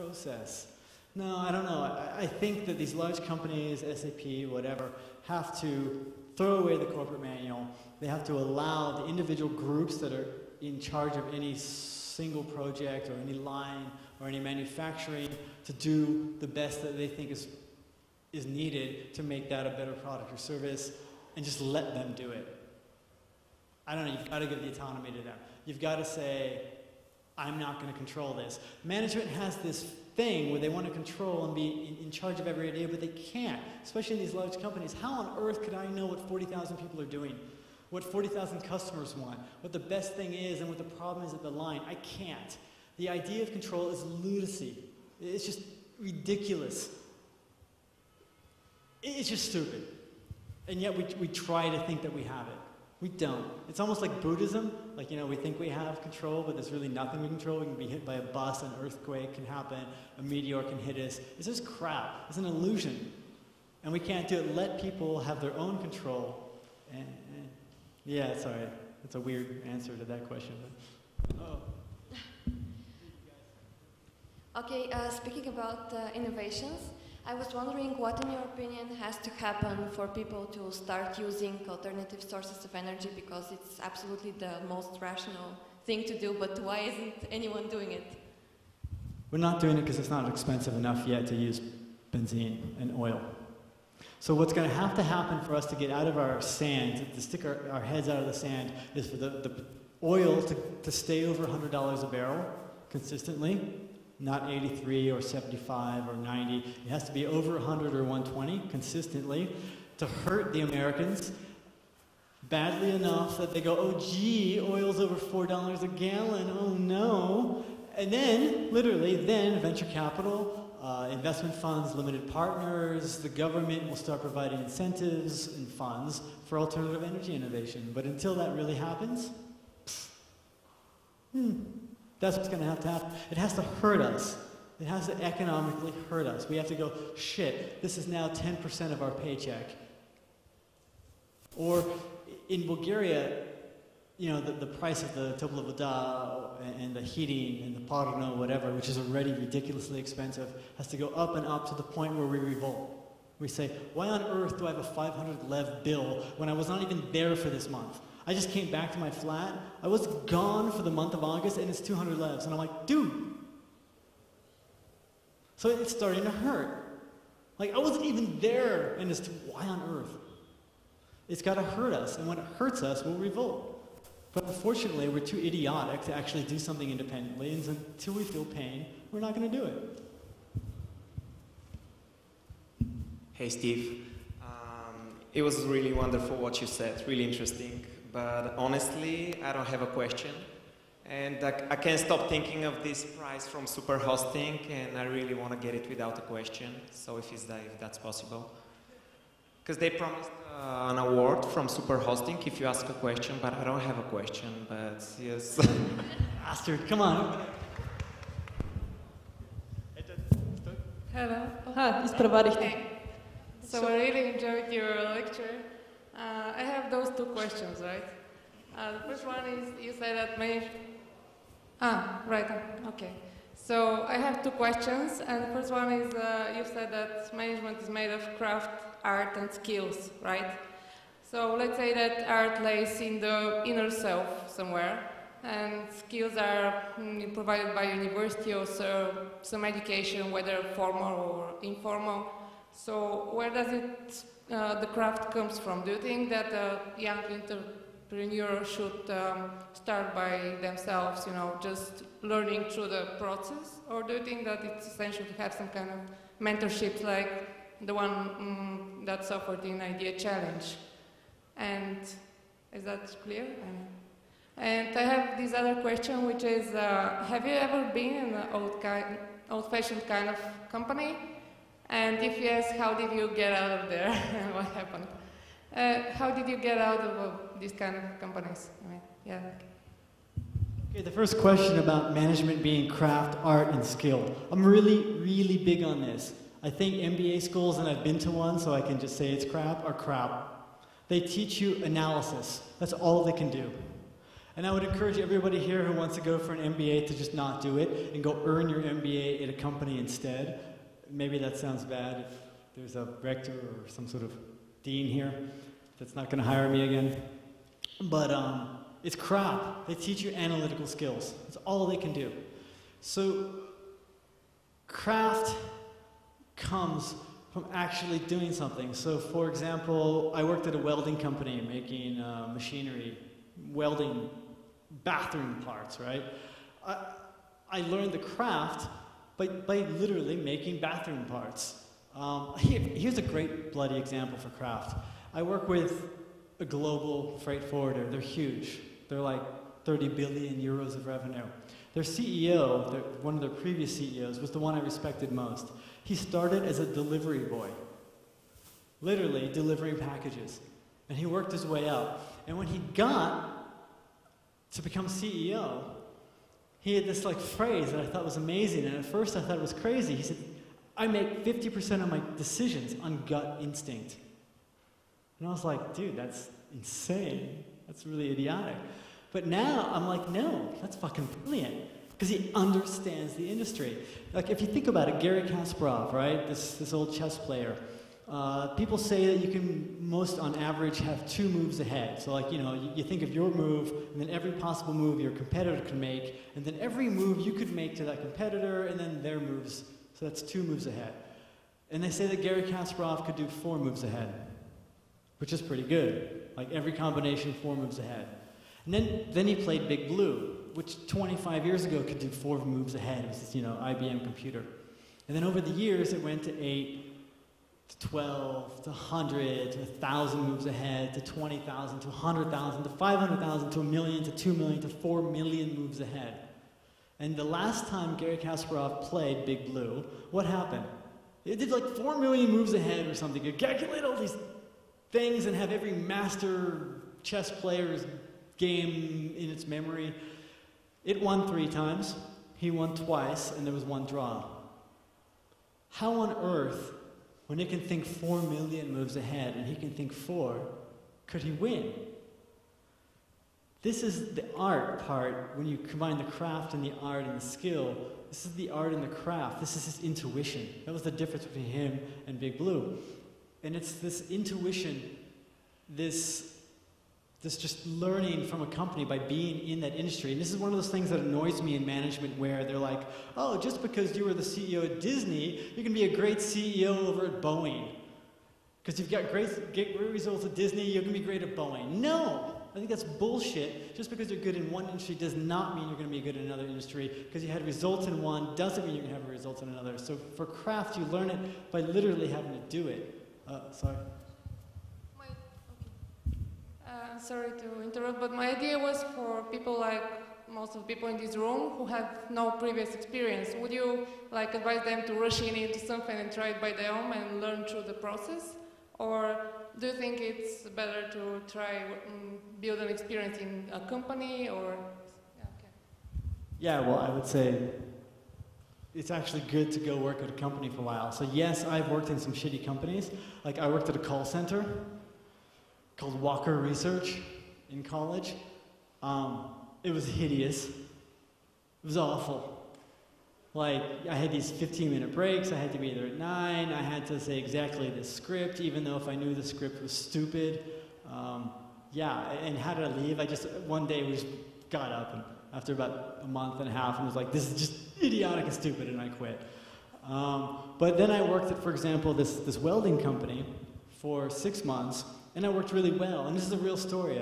process. No, I don't know. I think that these large companies, SAP, whatever, have to throw away the corporate manual. They have to allow the individual groups that are in charge of any single project or any line or any manufacturing to do the best that they think is needed to make that a better product or service, and just let them do it. I don't know, you've got to give the autonomy to them. You've got to say, I'm not going to control this. Management has this thing where they want to control and be in charge of every idea, but they can't, especially in these large companies. How on earth could I know what 40,000 people are doing, what 40,000 customers want, what the best thing is, and what the problem is at the line? I can't. The idea of control is lunacy. It's just ridiculous. It's just stupid. And yet we try to think that we have it. We don't. It's almost like Buddhism. Like, you know, we think we have control, but there's really nothing we control. We can be hit by a bus, an earthquake can happen, a meteor can hit us. It's just crap. It's an illusion. And we can't do it. Let people have their own control. And yeah, sorry. That's a weird answer to that question. But, oh. Okay, speaking about innovations, I was wondering what, in your opinion, has to happen for people to start using alternative sources of energy, because it's absolutely the most rational thing to do, but why isn't anyone doing it? We're not doing it because it's not expensive enough yet to use benzene and oil. So what's going to happen for us to get out of our sand, to stick our heads out of the sand, is for the oil to stay over $100 a barrel consistently. Not 83 or 75 or 90. It has to be over 100 or 120 consistently to hurt the Americans badly enough that they go, oh gee, oil's over $4 a gallon, oh no. And then, literally, then venture capital, investment funds, limited partners, the government will start providing incentives and funds for alternative energy innovation. But until that really happens, that's what's going to happen. It has to hurt us. It has to economically hurt us. We have to go, shit, this is now 10% of our paycheck. Or in Bulgaria, you know, the price of the topla voda and the heating and the parno, whatever, which is already ridiculously expensive, has to go up and up to the point where we revolt. We say, why on earth do I have a 500 lev bill when I was not even there for this month? I just came back to my flat. I was gone for the month of August, and it's 200 levs. And I'm like, dude. So it's starting to hurt. Like, I wasn't even there, and it's why on earth? It's got to hurt us, and when it hurts us, we'll revolt. But unfortunately, we're too idiotic to actually do something independently, and until we feel pain, we're not going to do it. Hey, Steve. It was really wonderful what you said, really interesting. But honestly, I don't have a question. And I can't stop thinking of this prize from Super Hosting, and I really want to get it without a question. So if that's possible. Because they promised an award from Super Hosting if you ask a question, but I don't have a question, but yes. Bastard, come on. Hello. Изпреварихте. So I really enjoyed your lecture. I have those two questions, right? The first one is, you said that right, okay. So I have two questions, and the first one is, you said that management is made of craft, art, and skills, right? So let's say that art lays in the inner self somewhere, and skills are provided by university or some education, whether formal or informal. So where does the craft comes from? Do you think that a young entrepreneur should start by themselves, you know, just learning through the process? Or do you think that it's essential to have some kind of mentorship like the one that's offered in Idea Challenge? And is that clear? And I have this other question, which is, have you ever been in an old-fashioned kind of company? And if yes, how did you get out of there? What happened? How did you get out of these kind of companies? I mean, yeah. Okay, the first question about management being craft, art, and skill. I'm really, really big on this. I think MBA schools, and I've been to one, so I can just say it's crap, are crap. They teach you analysis. That's all they can do. And I would encourage everybody here who wants to go for an MBA to just not do it and go earn your MBA at a company instead. Maybe that sounds bad if there's a rector or some sort of dean here that's not going to hire me again. But it's crap. They teach you analytical skills. That's all they can do. So craft comes from actually doing something. So for example, I worked at a welding company making machinery, welding bathroom parts, right? I learned the craft by literally making bathroom parts. Here's a great bloody example for craft. I work with a global freight forwarder. They're huge. They're like 30 billion euros of revenue. Their CEO, one of their previous CEOs, was the one I respected most. He started as a delivery boy, literally delivering packages. And he worked his way up. And when he got to become CEO, he had this like phrase that I thought was amazing. And at first I thought it was crazy. He said, I make 50% of my decisions on gut instinct. And I was like, dude, that's insane. That's really idiotic. But now I'm like, no, that's fucking brilliant. Because he understands the industry. Like if you think about it, Garry Kasparov, right? This old chess player. People say that you can, most on average, have 2 moves ahead. So like, you think of your move, and then every possible move your competitor can make, and then every move you could make to that competitor, and then their moves. So that's 2 moves ahead. And they say that Garry Kasparov could do 4 moves ahead, which is pretty good. Like every combination, 4 moves ahead. And then he played Big Blue, which 25 years ago could do 4 moves ahead. It was this, IBM computer. And then over the years, it went to 8, to 12, to 100, to 1,000 moves ahead, to 20,000, to 100,000, to 500,000, to 1 million, to 2 million, to 4 million moves ahead. And the last time Garry Kasparov played Big Blue, what happened? It did like 4 million moves ahead or something. You calculate all these things and have every master chess player's game in its memory. It won 3 times, he won twice, and there was 1 draw. How on earth, when it can think 4 million moves ahead and he can think 4, could he win? This is the art part, when you combine the craft and the art and the skill. This is the art and the craft. This is his intuition. That was the difference between him and Big Blue. And it's this intuition, this just learning from a company by being in that industry. And this is one of those things that annoys me in management where they're like, oh, just because you were the CEO at Disney, you can be a great CEO over at Boeing. Because you've got great results at Disney, you can be great at Boeing. No! I think that's bullshit. Just because you're good in one industry does not mean you're going to be good in another industry. Because you had results in one doesn't mean you're going to have results in another. So for craft, you learn it by literally having to do it. Sorry. Sorry to interrupt, but my idea was for people like most of the people in this room who have no previous experience. Would you like advise them to rush into something and try it by their own and learn through the process? Or do you think it's better to try build an experience in a company or? Yeah, well, I would say it's actually good to go work at a company for a while. So yes, I've worked in some shitty companies. Like I worked at a call center called Walker Research in college. It was hideous. It was awful. Like, I had these 15-minute breaks, I had to be there at 9, I had to say exactly the script, even though if I knew the script was stupid. Yeah, and how did I leave? One day we just got up, and after about a month and a half, and was like, this is just idiotic and stupid, and I quit. But then I worked at, for example, this welding company for 6 months, and I worked really well, and this is a real story.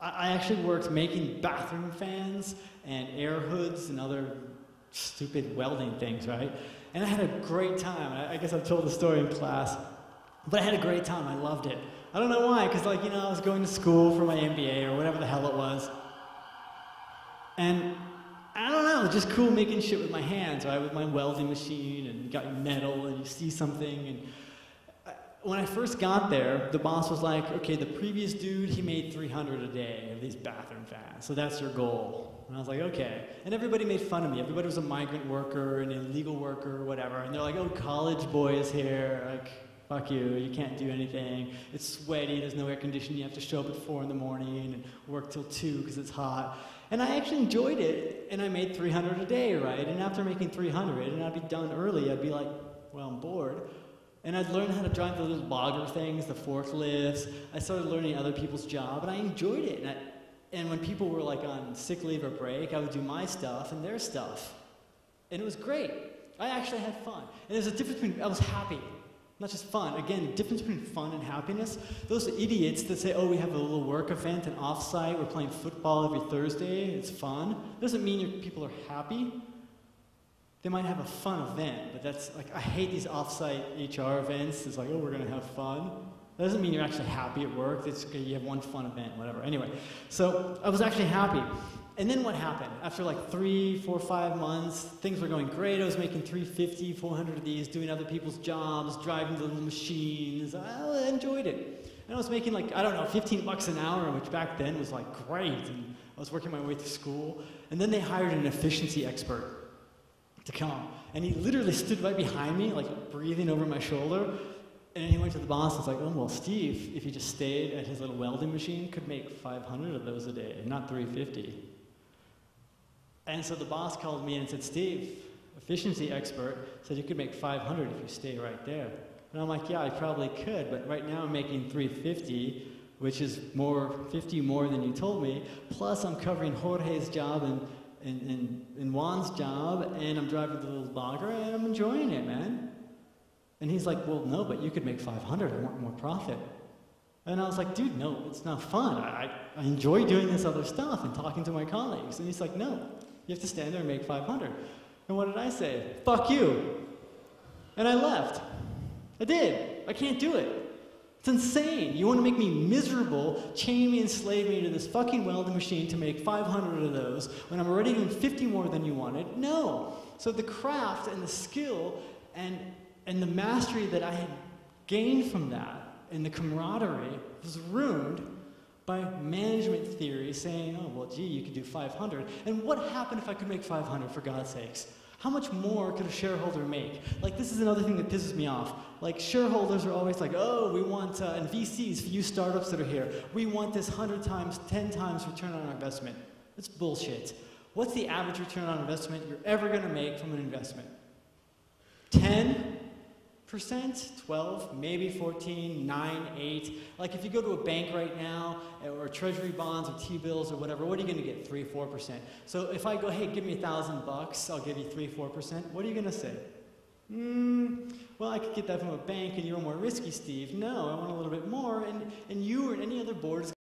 I actually worked making bathroom fans and air hoods and other stupid welding things, right? And I had a great time. I guess I've told the story in class, but I had a great time. I loved it. I don't know why, because I was going to school for my MBA or whatever the hell it was. And I don't know, just cool making shit with my hands, right? With my welding machine and got metal and you see something. And when I first got there, the boss was like, okay, the previous dude, he made 300 a day of these bathroom fans, so that's your goal. And I was like, okay. And everybody made fun of me. Everybody was a migrant worker, an illegal worker, or whatever. And they're like, oh, college boys here, like, fuck you, you can't do anything. It's sweaty, there's no air conditioning, you have to show up at 4 in the morning and work till 2 because it's hot. And I actually enjoyed it, and I made 300 a day, right? And after making 300, and I'd be done early, I'd be like, well, I'm bored. And I'd learn how to drive the little bogger things, the forklifts. I started learning other people's job, and I enjoyed it. And when people were like on sick leave or break, I would do my stuff and their stuff. And it was great. I actually had fun. And there's a difference between, I was happy, not just fun. Again, the difference between fun and happiness, those idiots that say, oh, we have a little work event, an off-site, we're playing football every Thursday, it's fun, doesn't mean your people are happy. They might have a fun event, but that's like, I hate these off-site HR events. It's like, oh, we're gonna have fun. That doesn't mean you're actually happy at work. It's okay, you have one fun event, whatever. Anyway, so I was actually happy. And then what happened? After like 3, 4, 5 months, things were going great. I was making 350, 400 of these, doing other people's jobs, driving the little machines. I enjoyed it. And I was making like, I don't know, 15 bucks an hour, which back then was like great. And I was working my way through school. And then they hired an efficiency expert to come. And he literally stood right behind me, like breathing over my shoulder. And he went to the boss and was like, oh, well, Steve, if he just stayed at his little welding machine, could make 500 of those a day, not 350. And so the boss called me and said, Steve, efficiency expert, said you could make 500 if you stay right there. And I'm like, yeah, I probably could, but right now I'm making 350, which is 50 more than you told me, plus I'm covering Jorge's job and Juan's job, and I'm driving the little bogger, and I'm enjoying it, man. And he's like, well, no, but you could make 500, I want more profit. And I was like, dude, no, it's not fun. I enjoy doing this other stuff and talking to my colleagues. And he's like, no, you have to stand there and make 500. And what did I say? Fuck you. And I left. I did. I can't do it. It's insane. You want to make me miserable, chain me and slave me to this fucking welding machine to make 500 of those when I'm already doing 50 more than you wanted? No. So the craft and the skill and the mastery that I had gained from that and the camaraderie was ruined by management theory saying, oh, well, gee, you could do 500. And what happened if I could make 500, for God's sakes? How much more could a shareholder make? Like, this is another thing that pisses me off. Like, shareholders are always like, oh, we want, and VCs, for you startups that are here, we want this 100 times, 10 times return on our investment. That's bullshit. What's the average return on investment you're ever going to make from an investment? 10%, 12, maybe 14, 9, 8. Like if you go to a bank right now, or treasury bonds or T-bills or whatever, what are you going to get? 3, 4%. So if I go, hey, give me $1,000, I'll give you 3, 4%. What are you going to say? Well, I could get that from a bank and you're more risky, Steve. No, I want a little bit more. And you or any other board is